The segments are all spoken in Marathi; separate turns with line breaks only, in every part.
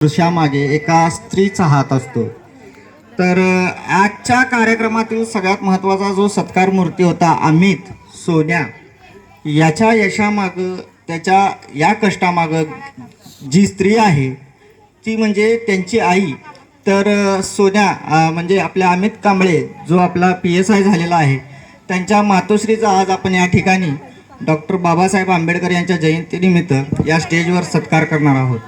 पुरुषामागे एका स्त्रीचा हात असतो. तर आजच्या कार्यक्रमातील सगळ्यात महत्त्वाचा जो सत्कार मूर्ती होता अमित सोन्या, याच्या यशामागं त्याच्या या कष्टामागं जी स्त्री आहे ती म्हणजे त्यांची आई. तर सोन्या म्हणजे आपल्या अमित कांबळे जो आपला PSI झालेला आहे, त्यांच्या मातोश्रीचा आज आपण या ठिकाणी डॉक्टर बाबासाहेब आंबेडकर यांच्या जयंतीनिमित्त या स्टेजवर सत्कार करणार आहोत.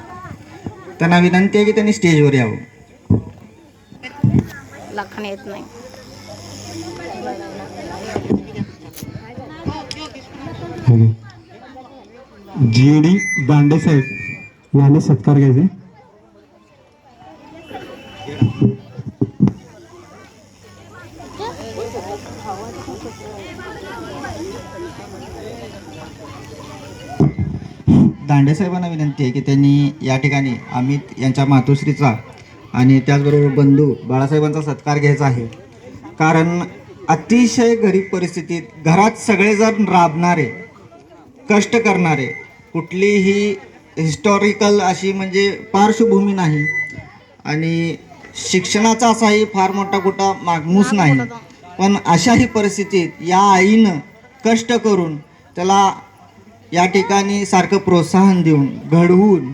त्यांना विनंती आहे की त्यांनी स्टेजवर यावं.
लखन येत नाही.
GD दांडे साहेब यांनी सत्कार घ्यायचे.
दांडे साहेबांना विनंती आहे की त्यांनी या ठिकाणी अमित यांच्या मातोश्रीचा आणि त्याचबरोबर बंधू बाळासाहेबांचा सत्कार घ्यायचा आहे. कारण अतिशय गरीब परिस्थितीत घरात सगळेजण राबणारे, कष्ट करणारे, कुठलीही हिस्टॉरिकल अशी म्हणजे पार्श्वभूमी नाही आणि शिक्षणाचा असाही फार मोठा कुठं मागमूस नाही, पण अशाही परिस्थितीत या आईनं कष्ट करून त्याला या ठिकाणी सारखं प्रोत्साहन देऊन घडवून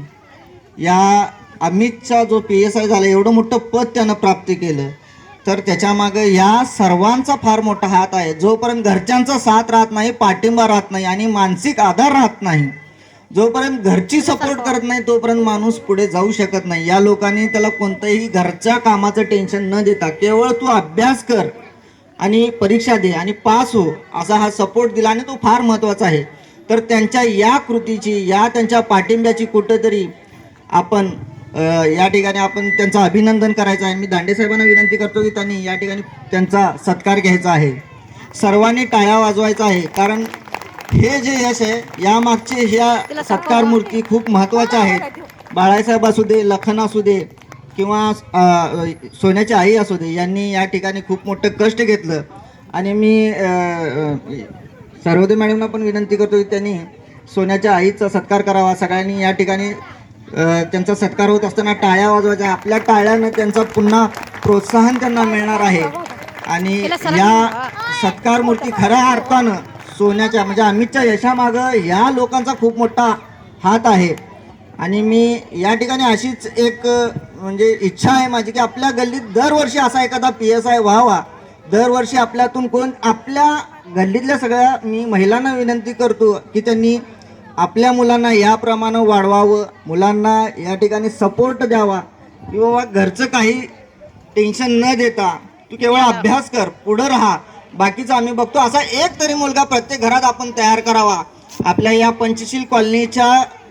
या अमितचा जो PSI झाला, एवढं मोठं पद त्यानं प्राप्त केलं. तर त्याच्यामागं या सर्वांचा फार मोठा हात आहे. जोपर्यंत घरच्यांचा साथ राहत नाही, पाठिंबा राहत नाही आणि मानसिक आधार राहत नाही, जोपर्यंत घरची सपोर्ट करत नाही, तोपर्यंत माणूस पुढे जाऊ शकत नाही. या लोकांनी त्याला कोणतंही घरच्या कामाचं टेन्शन न देता केवळ तू अभ्यास कर आणि परीक्षा दे आणि पास हो असा हा सपोर्ट दिला आणि तो फार महत्त्वाचा आहे. तर त्यांच्या या कृतीची, या त्यांच्या पाठिंब्याची कुठंतरी आपण या ठिकाणी आपण त्यांचं अभिनंदन करायचं आहे. मी दांडे साहेबांना विनंती करतो की त्यांनी या ठिकाणी त्यांचा सत्कार घ्यायचा आहे. सर्वांनी टाळ्या वाजवायचा आहे, कारण हे जे यश आहे यामागचे ह्या सत्कार मूर्ती खूप महत्त्वाच्या आहेत. बाळासाहेब असू दे, लखन असू दे किंवा सोन्याची आई असू दे, यांनी या ठिकाणी खूप मोठं कष्ट घेतलं. आणि मी सर्वोदय मॅडमना पण विनंती करतो की त्यांनी सोन्याच्या आईचा सत्कार करावा. सगळ्यांनी या ठिकाणी त्यांचा सत्कार होत असताना टाळ्या वाजवायच्या. आपल्या टाळ्यानं त्यांचा पुन्हा प्रोत्साहन त्यांना मिळणार आहे. आणि या सत्कार मूर्ती खऱ्या अर्थानं सोन्याच्या म्हणजे अमितच्या यशामागं या लोकांचा खूप मोठा हात आहे. आणि मी या ठिकाणी अशीच एक म्हणजे इच्छा आहे माझी की आपल्या गल्लीत दरवर्षी असा एखादा PSI व्हावा. दरवर्षी आपल्यातून कोण, आपल्या गल्लीतल्या सगळ्या मी महिलांना विनंती करतो की त्यांनी आपल्या मुलांना याप्रमाणे वाढवावं, मुलांना या ठिकाणी सपोर्ट द्यावा की बाबा घरचं काही टेन्शन न देता तू केवळ अभ्यास कर, पुढं राहा, बाकीचं आम्ही बघतो. असा एक तरी मुलगा प्रत्येक घरात आपण तयार करावा. आपल्या या पंचशील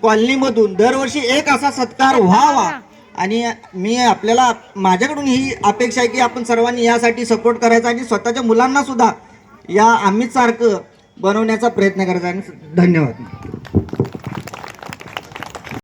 कॉलनीमधून दरवर्षी एक असा सत्कार व्हावा. आणि मी आपल्याला माझ्याकडून ही अपेक्षा आहे की आपण सर्वांनी यासाठी सपोर्ट करायचा आणि स्वतःच्या मुलांना सुद्धा या अमित सारखं बनवण्याचा प्रयत्न करायचा. धन्यवाद.